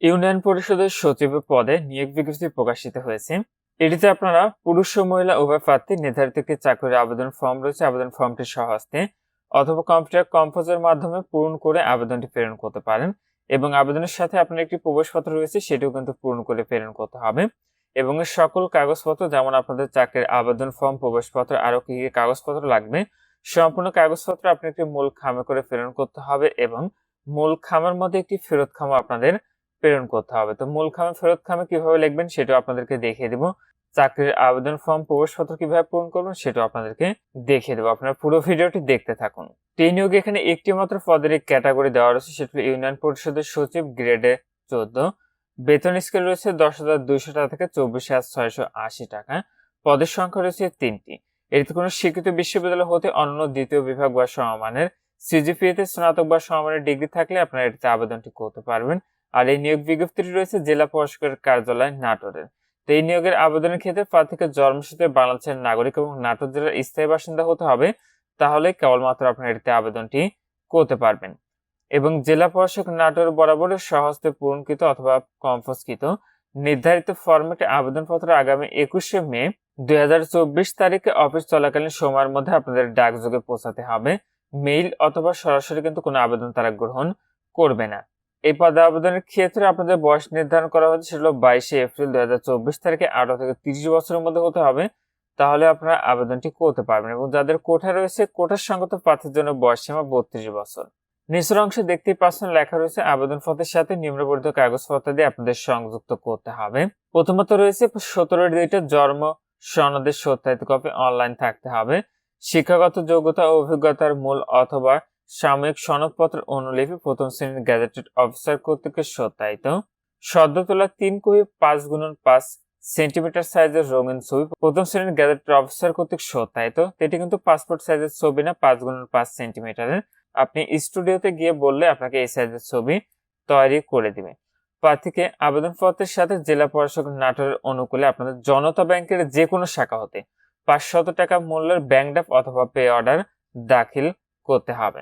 Union পরিষদের সচিব পদে নিয়োগ বিজ্ঞপ্তি প্রকাশিত হয়েছে। এটিতে আপনারা পুরুষ ও মহিলা উভয় প্রার্থী নির্ধারিত একটি চাকরির আবেদন ফর্ম রয়েছে। আবেদন ফর্মটি স্বহস্তে অথবা কম্পিউটার কম্পোজের মাধ্যমে পূরণ করে আবেদনটি প্রেরণ করতে পারেন এবং আবেদনের সাথে আপনার একটি প্রবেশপত্র রয়েছে, সেটিও কিন্তু পূরণ করে প্রেরণ করতে হবে। এবং এর সকল কাগজপত্র, যেমন আপনাদের চাকরির আবেদন ফর্ম, প্রবেশপত্র, আরো কি কি কাগজপত্র লাগবে, সম্পূর্ণ কাগজপত্র আপনি একটি মূল খামে করে প্রেরণ করতে হবে এবং মূল খামের মধ্যে একটি ফেরত খামও আপনাদের প্রেরণ করতে হবে। তো মূল খামে ফেরত খামে কিভাবে লিখবেন সেটাও আপনাদেরকে দেখিয়ে দেব। চাকরির আবেদন ফর্ম, প্রবেশপত্র কিভাবে পূরণ করবেন সেটাও আপনাদেরকে দেখিয়ে দেবো। আপনারা পুরো ভিডিওটি দেখতে থাকুন। এই নিয়োগে এখানে একটি মাত্র পদের ক্যাটাগরি দেওয়া রয়েছে, সেটা হলো ইউনিয়ন পরিষদের সচিব, গ্রেডে 14। বেতন স্কেল রয়েছে 10,200 টাকা থেকে 24,680 টাকা। পদের সংখ্যা রয়েছে 3টি। এটিতে কোনো স্বীকৃত বিশ্ববিদ্যালয় হতে অন্য দ্বিতীয় বিভাগ বা সমমানের সিজিপিএতে স্নাতক বা সমমানের ডিগ্রি থাকলে আপনারা এটিতে আবেদনটি করতে পারবেন। আর এই নিয়োগ বিজ্ঞপ্তিটি রয়েছে জেলা প্রশাসকের কার্যালয়, নাটোরের। তো এই নিয়োগের আবেদনের ক্ষেত্রে প্রার্থীকে জন্মসূত্রে বাংলাদেশের নাগরিক এবং নাটোর জেলার স্থায়ী বাসিন্দা হতে হবে, তাহলে কেবলমাত্র আপনারা এটিতে আবেদনটি করতে পারবেন। এবং জেলা প্রশাসক নাটোর বরাবর স্বহস্তে পূরণকৃত অথবা কম্পোজকৃত নির্ধারিত ফরম্যাটে আবেদনপত্র আগামী 21শে মে 2024 তারিখে অফিস চলাকালীন সময়ের মধ্যে আপনাদের ডাকযোগে পৌঁছাতে হবে। মেইল অথবা সরাসরি কিন্তু কোনো আবেদন তারা গ্রহণ করবে না। এই পদে আবেদনের ক্ষেত্রে আপনাদের বয়স নির্ধারণ করা হয়েছে, সেটা হলো 22শে এপ্রিল 2024 তারিখে 18 থেকে 30 বছরের মধ্যে হতে হবে, তাহলে আপনারা আবেদনটি করতে পারবেন। এবং যাদের কোটা রয়েছে, কোটার সঙ্গত প্রার্থীর জন্য বয়স সীমা 32 বছর। নিচের অংশে দেখতেই পাচ্ছেন লেখা রয়েছে আবেদনপত্রের সাথে নিম্নবর্ণিত কাগজপত্র দিয়ে আপনাদের সংযুক্ত করতে হবে। প্রথমত রয়েছে 17 ডিজিটের জন্ম সনদের সত্যায়িত কপি অনলাইন থাকতে হবে। শিক্ষাগত যোগ্যতা ও অভিজ্ঞতার মূল অথবা সাময়িক সনদপত্র অনুলিপি প্রথম শ্রেণীর গ্যাজেটেড অফিসার কর্তৃক সত্যায়িত। সদ্য তোলা 3 কপি 5x5 সেন্টিমিটার সাইজের রঙিন ছবি প্রথম শ্রেণীর গ্যাজেটেড অফিসার কর্তৃক সত্যায়িত। এটি কিন্তু পাসপোর্ট সাইজের ছবি না, 5x5 সেন্টিমিটারের। আপনি স্টুডিওতে গিয়ে বললে আপনাকে এই সাইজের ছবি তৈরি করে দিবে। প্রার্থীকে আবেদনপত্রের সাথে জেলা প্রশাসক নাটোরের অনুকূলে আপনাদের জনতা ব্যাংকের যে কোনো শাখা হতে 500 টাকা মূল্যের ব্যাংক ড্রাফট অথবা পে অর্ডার দাখিল করতে হবে।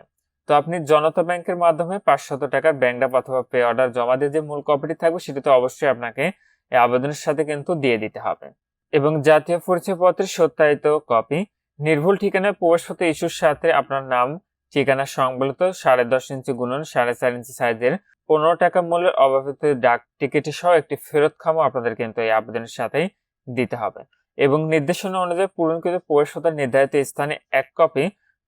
তো আপনি জনতা ব্যাংকের মাধ্যমে 500 টাকার ব্যাংক ড্রাফট অথবা পে অর্ডার জমা দিয়ে যে মূল কপিটি থাকবে সেটি তো অবশ্যই আপনাকে এই আবেদনের সাথে কিন্তু দিয়ে দিতে হবে। এবং জাতীয় পরিচয়পত্রের সত্যায়িত কপি, নির্ভুল ঠিকানায় প্রবেশপত্র ইস্যুর সাথে আপনার নাম, ঠিকানা সংবলিত 10.5 ইঞ্চি গুণন 4.5 ইঞ্চি সাইজের 15 টাকা মূল্যের অব্যবহৃত ডাক টিকিট সহ একটি ফেরত খামও আপনাদের কিন্তু এই আবেদনের সাথেই দিতে হবে। এবং নির্দেশনা অনুযায়ী পূরণকৃত প্রবেশপত্র নির্ধারিত স্থানে 1 কপি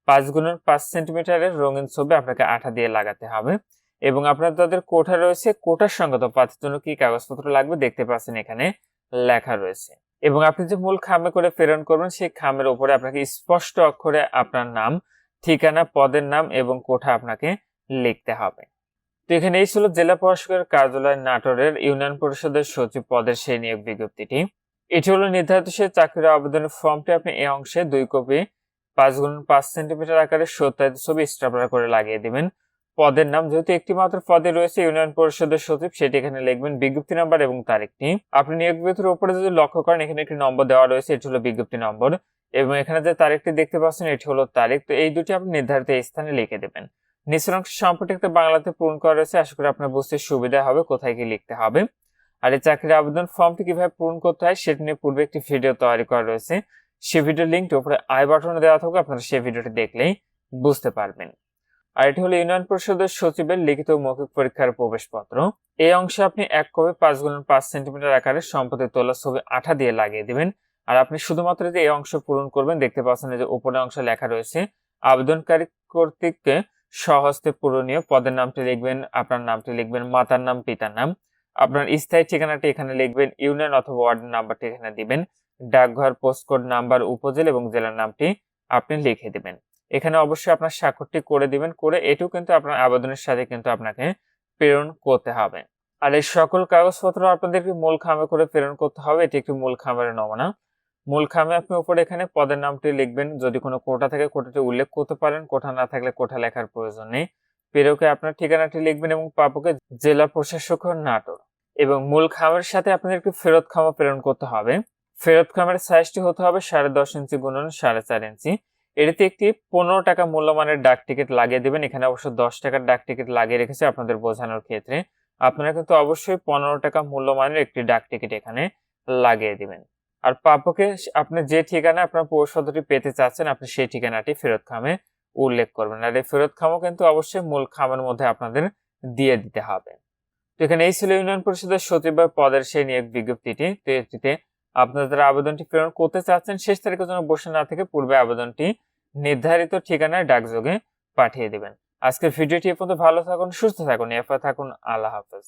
5x5 সেন্টিমিটারের রঙিন ছবি আপনাকে আঠা দিয়ে লাগাতে হবে। এবং আপনার যাদের কোটা রয়েছে, কোটার সঙ্গত প্রার্থীর জন্য কি কাগজপত্র লাগবে দেখতে পাচ্ছেন এখানে লেখা রয়েছে। এবং আপনি যে মূল খামে করে প্রেরণ করবেন, সেই খামের উপরে আপনাকে স্পষ্ট অক্ষরে আপনার নাম, ঠিকানা, পদের নাম এবং কোঠা আপনাকে লিখতে হবে। তো এখানে এই ছিল জেলা প্রশাসকের কার্যালয় নাটোরের ইউনিয়ন পরিষদের সচিব পদের সেই নিয়োগ বিজ্ঞপ্তিটি। এটি হলো নির্ধারিত সেই চাকরির আবেদনের ফর্মটি। আপনি এই অংশে 2 কপি 5x5 সেন্টিমিটার আকারের সত্যায়িত ছবি স্টাপলার করে লাগিয়ে দিবেন। পদের নাম, যেহেতু একটি মাত্র পদে রয়েছে ইউনিয়ন পরিষদের সচিব, সেটি এখানে লিখবেন। বিজ্ঞপ্তি নাম্বার এবং তারিখটি আপনি নিয়োগ বিজ্ঞপ্তির উপরে যদি লক্ষ্য করেন, এখানে একটি নম্বর দেওয়া রয়েছে, এটি হলো বিজ্ঞপ্তি নম্বর। এবং এখানে যে তারিখটি দেখতে পাচ্ছেন এটি হলো তারিখ। তো এই দুটি আপনি নির্ধারিত স্থানে লিখে দেবেন। নিচের অংশে সম্পূর্ণ বাংলাতে পূরণ করা রয়েছে, আশা করি আপনার বুঝতে সুবিধা হবে কোথায় কি লিখতে হবে। আর এই চাকরির আবেদন ফর্মটি কিভাবে পূরণ করতে হয় সেটি নিয়ে পূর্বে একটি ভিডিও তৈরি করা রয়েছে, সেই ভিডিওর লিঙ্কটি উপরে আই বাটনে দেওয়া থাকবে, আপনারা সেই ভিডিওটি দেখলেই বুঝতে পারবেন। আর এটি হলো ইউনিয়ন পরিষদের সচিবের লিখিত মৌখিক পরীক্ষার প্রবেশপত্র। এই অংশে আপনি 1 কপি 5x5 সেন্টিমিটার আকারের সম্পত্তি তোলা ছবি আঠা দিয়ে লাগিয়ে দিবেন। আর আপনি শুধুমাত্র যে এই অংশ পূরণ করবেন, দেখতে পাচ্ছেন যে উপরের অংশে লেখা রয়েছে আবেদনকারী কর্তৃক স্বহস্তে পূরণীয়। পদের নামটি লিখবেন, আপনার নামটি লিখবেন, মাতার নাম, পিতার নাম, আপনার স্থায়ী ঠিকানাটি এখানে লিখবেন, ইউনিয়ন অথবা ওয়ার্ড নাম্বারটি এখানে দিবেন, ডাকঘর, পোস্টকোড নাম্বার, উপজেলা এবং জেলার নামটি আপনি লিখে দিবেন। এখানে অবশ্যই আপনার স্বাক্ষরটি করে দিবেন। করে এটিও কিন্তু আপনার আবেদনের সাথে কিন্তু আপনাকে প্রেরণ করতে হবে। আর এই সকল কাগজপত্র আপনাদেরকে মূল খামে করে প্রেরণ করতে হবে। এটি একটি মূল খামের নমুনা। মূল খামে আপনি উপরে এখানে পদের নামটি লিখবেন, যদি কোনো কোটা থাকে কোটাটি উল্লেখ করতে পারেন, কোটা না থাকলে কোটা লেখার প্রয়োজন নেই। প্রেরকে আপনার ঠিকানাটি লিখবেন এবং প্রাপকে জেলা প্রশাসক নাটোর। এবং মূল খামের সাথে আপনাদেরকে ফেরত খামও প্রেরণ করতে হবে। ফেরত খামের সাইজটি হতে হবে 10.5 ইঞ্চি গুণন 4.5 ইঞ্চি। এটিতে একটি 15 টাকা মূল্যমানের ডাক টিকিট লাগিয়ে দিবেন। এখানে অবশ্য 10 টাকার ডাক টিকিট লাগিয়ে রেখেছে আপনাদের বোঝানোর ক্ষেত্রে। আপনারা কিন্তু অবশ্যই 15 টাকা মূল্যমানের একটি ডাক টিকিট এখানে লাগিয়ে দিবেন। আর প্রাপকে আপনি যে ঠিকানায় আপনার পৌরসভাটি পেতে চাচ্ছেন, আপনি সেই ঠিকানাটি ফেরত খামে উল্লেখ করবেন। আর এই ফেরত খামও কিন্তু অবশ্যই মূল খামের মধ্যে আপনাদের দিয়ে দিতে হবে। তো এখানে এই ছিল ইউনিয়ন পরিষদের সচিব পদের সেই নিয়োগ বিজ্ঞপ্তিটি। তো এটিতে আপনারা যারা আবেদনটি প্রেরণ করতে চাচ্ছেন, শেষ তারিখের জন্য বসে না থেকে পূর্বে আবেদনটি নির্ধারিত ঠিকানায় ডাকযোগে পাঠিয়ে দিবেন। আজকের ভিডিওটি এ পর্যন্ত। ভালো থাকুন, সুস্থ থাকুন, এরপর থাকুন। আল্লাহ হাফেজ।